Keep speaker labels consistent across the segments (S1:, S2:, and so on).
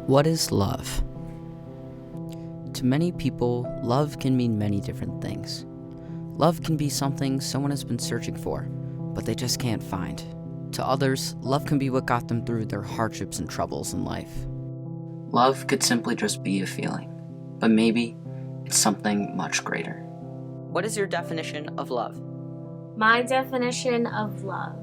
S1: What is love? To many people, love can mean many different things. Love can be something someone has been searching for, but they just can't find. To others, love can be what got them through their hardships and troubles in life. Love could simply just be a feeling, but maybe it's something much greater. What is your definition of love?
S2: My definition of love.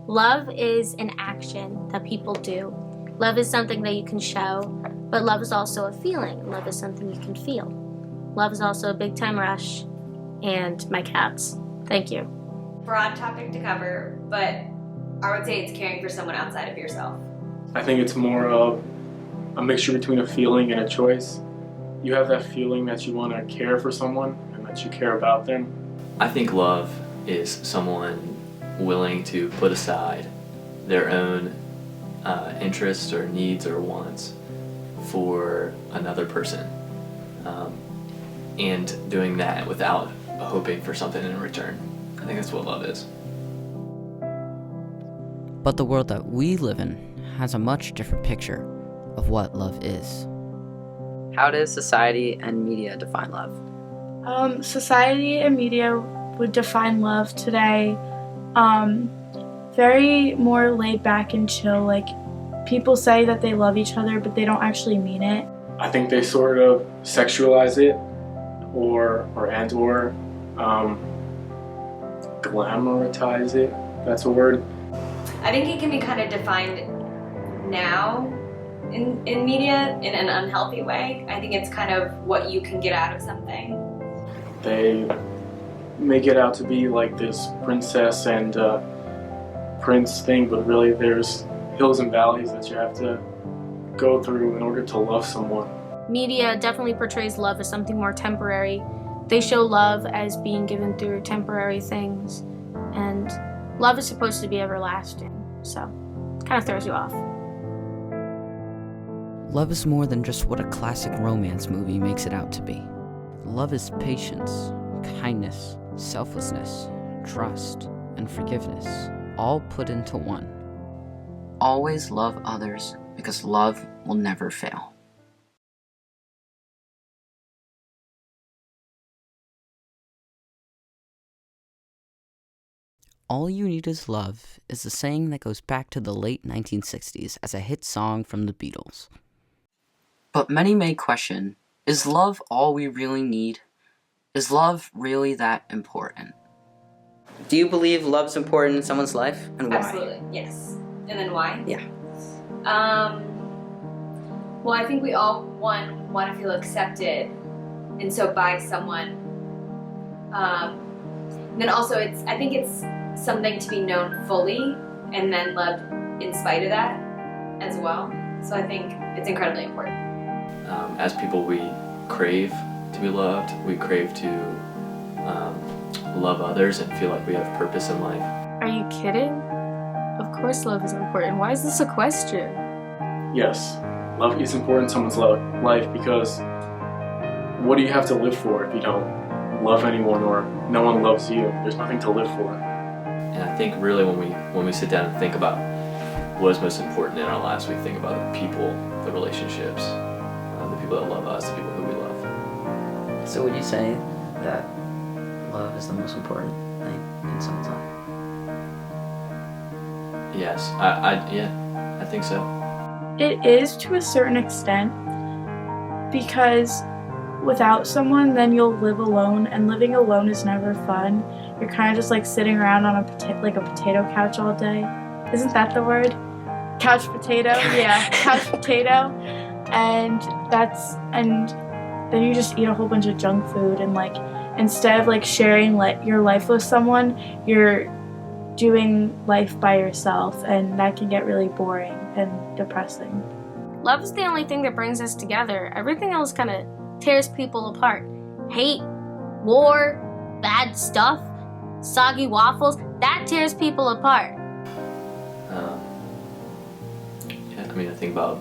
S2: Love is an action that people do. Love is something that you can show, but love is also a feeling. Love is something you can feel. Love is also a big time rush. And my cats. Thank you.
S3: Broad topic to cover, but I would say it's caring for someone outside of yourself.
S4: I think it's more of a mixture between a feeling and a choice. You have that feeling that you want to care for someone and that you care about them.
S5: I think love is someone willing to put aside their own interests or needs or wants for another person, and doing that without hoping for something in return. I think that's what love is.
S1: But the world that we live in has a much different picture of what love is. How does society and media define love?
S6: Society and media would define love today very more laid back and chill. Like, people say that they love each other, but they don't actually mean it.
S4: I think they sort of sexualize it or glamorize it. That's a word.
S3: I think it can be kind of defined now in media in an unhealthy way. I think it's kind of what you can get out of something.
S4: They make it out to be like this princess and prince thing, but really there's hills and valleys that you have to go through in order to love someone.
S2: Media definitely portrays love as something more temporary. They show love as being given through temporary things, and love is supposed to be everlasting, so it kind of throws you off.
S1: Love is more than just what a classic romance movie makes it out to be. Love is patience, kindness, selflessness, trust, and forgiveness, all put into one. Always love others, because love will never fail. All You Need Is Love is a saying that goes back to the late 1960s as a hit song from the Beatles. But many may question, is love all we really need? Is love really that important? Do you believe love's important in someone's life, and why?
S3: Absolutely, yes. And then why?
S1: Yeah.
S3: Well, I think we all, want to feel accepted, and so by someone. Then also, I think it's something to be known fully, and then loved in spite of that as well. So I think it's incredibly important.
S5: As people, we crave to be loved. We crave to love others and feel like we have purpose in life.
S2: Are you kidding? Of course love is important. Why is this a question?
S4: Yes, love is important in someone's life, because what do you have to live for if you don't love anyone or no one loves you? There's nothing to live for.
S5: And I think really when we sit down and think about what is most important in our lives, we think about the people, the relationships, the people that love us, the people who we love.
S1: So would you say that love is the most important thing in someone's life?
S5: Yes, I think so.
S6: It is to a certain extent, because without someone, then you'll live alone, and living alone is never fun. You're kind of just like sitting around on a potato couch all day. Isn't that the word? Couch potato? Yeah, couch potato. And then you just eat a whole bunch of junk food, and like instead of like sharing your life with someone, you're doing life by yourself, and that can get really boring and depressing.
S2: Love is the only thing that brings us together. Everything else kind of tears people apart. Hate, war, bad stuff, soggy waffles, that tears people apart.
S5: I mean, I think about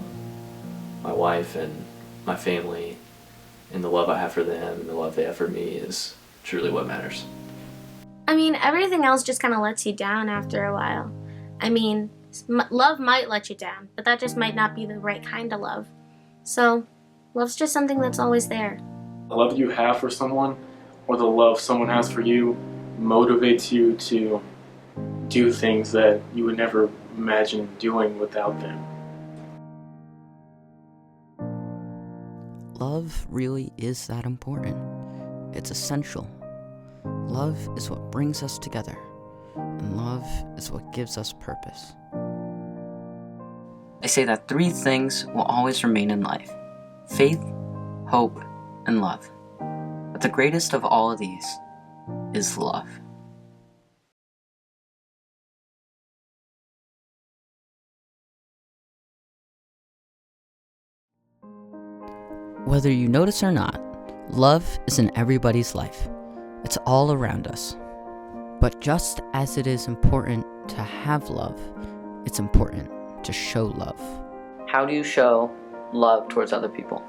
S5: my wife and my family, and the love I have for them and the love they have for me is truly what matters.
S2: I mean, everything else just kind of lets you down after a while. I mean, love might let you down, but that just might not be the right kind of love. So, love's just something that's always there.
S4: The love you have for someone, or the love someone has for you, motivates you to do things that you would never imagine doing without them.
S1: Love really is that important. It's essential. Love is what brings us together, and love is what gives us purpose. They say that 3 things will always remain in life: faith, hope, and love. But the greatest of all of these is love. Whether you notice or not, love is in everybody's life. It's all around us. But just as it is important to have love, it's important to show love. How do you show love towards other people?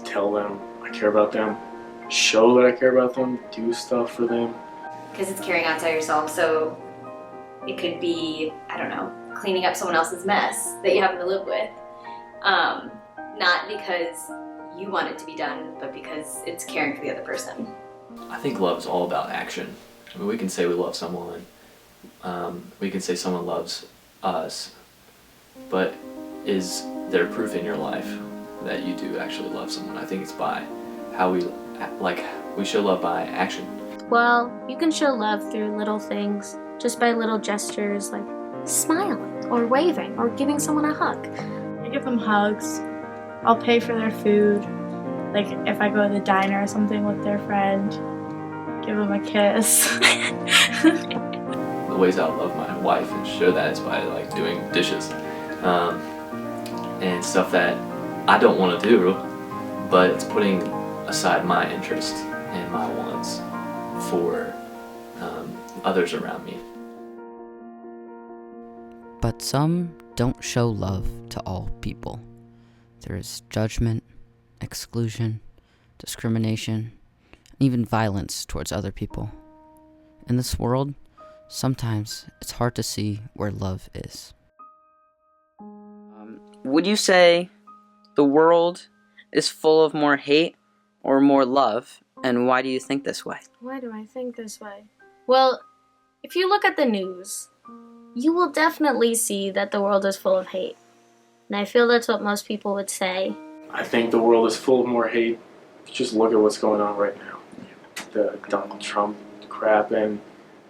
S4: Tell them I care about them, show that I care about them, do stuff for them.
S3: Because it's caring outside yourself, so it could be, I don't know, cleaning up someone else's mess that you happen to live with. Not because you want it to be done, but because it's caring for the other person.
S5: I think love is all about action. I mean, we can say we love someone, we can say someone loves us, but is there proof in your life that you do actually love someone? I think it's by how we show love by action.
S2: Well, you can show love through little things, just by little gestures like smiling or waving or giving someone a hug.
S6: I give them hugs. I'll pay for their food. Like if I go to the diner or something with their friend, give them a kiss.
S5: The ways I love my wife and show that is by like doing dishes and stuff that I don't want to do, but it's putting aside my interest and my wants for others around me.
S1: But some don't show love to all people. There is judgment, exclusion, discrimination, and even violence towards other people. In this world, sometimes it's hard to see where love is. Would you say the world is full of more hate or more love? And why do you think this way?
S2: Why do I think this way? Well, if you look at the news, you will definitely see that the world is full of hate. And I feel that's what most people would say.
S4: I think the world is full of more hate. Just look at what's going on right now. The Donald Trump crap and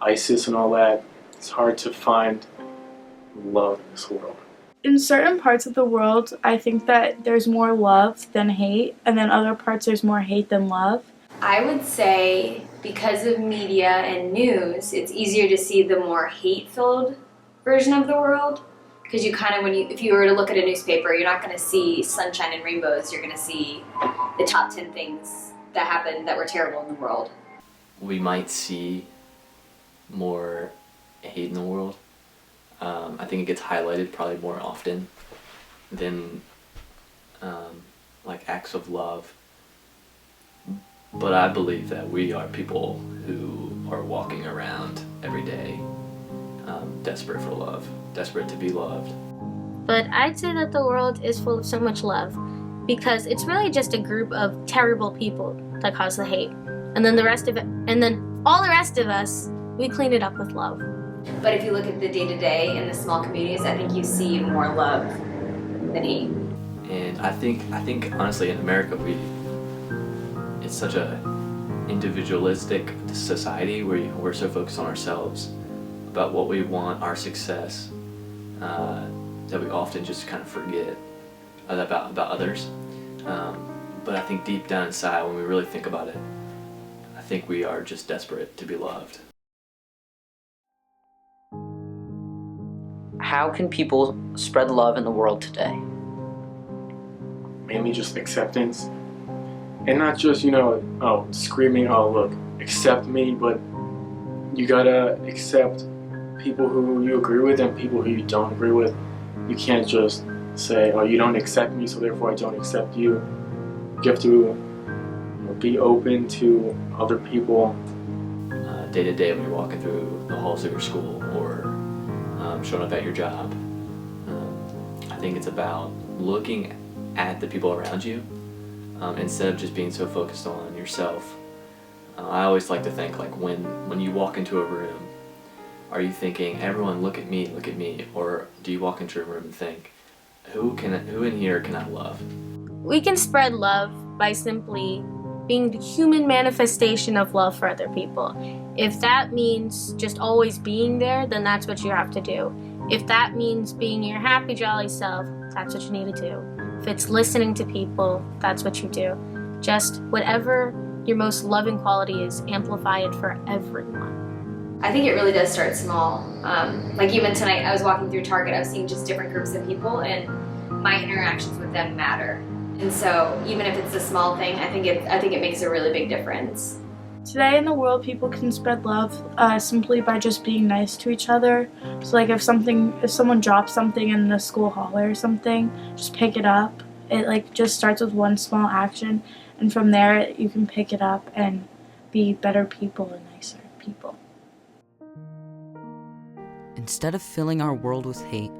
S4: ISIS and all that. It's hard to find love in this world.
S6: In certain parts of the world, I think that there's more love than hate, and then other parts there's more hate than love.
S3: I would say because of media and news, it's easier to see the more hate-filled version of the world. Because you kind of, if you were to look at a newspaper, you're not going to see sunshine and rainbows. You're going to see the top 10 things that happened that were terrible in the world.
S5: We might see more hate in the world. I think it gets highlighted probably more often than like acts of love. But I believe that we are people who are walking around every day desperate for love, desperate to be loved.
S2: But I'd say that the world is full of so much love because it's really just a group of terrible people that cause the hate. And then all the rest of us, we clean it up with love.
S3: But if you look at the day-to-day in the small communities, I think you see more love than hate.
S5: And I think honestly in America it's such a individualistic society where we're so focused on ourselves, about what we want, our success, that we often just kind of forget about others. But I think deep down inside, when we really think about it, I think we are just desperate to be loved.
S1: How can people spread love in the world today?
S4: Mainly just acceptance. And not just, screaming, oh, look, accept me, but you gotta accept people who you agree with and people who you don't agree with. You can't just say, oh, you don't accept me, so therefore I don't accept you. You have to be open to other people.
S5: Day to day when you're walking through the halls of your school or showing up at your job. I think it's about looking at the people around you instead of just being so focused on yourself. I always like to think like when you walk into a room, are you thinking, everyone look at me, or do you walk into a room and think, who in here can I love?
S2: We can spread love by simply being the human manifestation of love for other people. If that means just always being there, then that's what you have to do. If that means being your happy, jolly self, that's what you need to do. If it's listening to people, that's what you do. Just whatever your most loving quality is, amplify it for everyone.
S3: I think it really does start small. Like even tonight, I was walking through Target, I was seeing just different groups of people, and my interactions with them matter. And so even if it's a small thing, I think it makes a really big difference.
S6: Today in the world, people can spread love simply by just being nice to each other. So like if someone drops something in the school hallway or something, just pick it up. It like just starts with one small action, and from there you can pick it up and be better people and nicer people.
S1: Instead of filling our world with hate,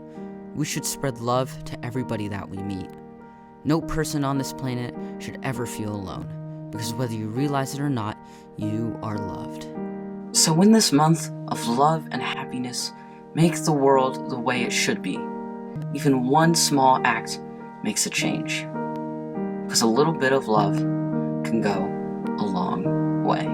S1: we should spread love to everybody that we meet. No person on this planet should ever feel alone, because whether you realize it or not, you are loved. So in this month of love and happiness, make the world the way it should be. Even one small act makes a change, because a little bit of love can go a long way.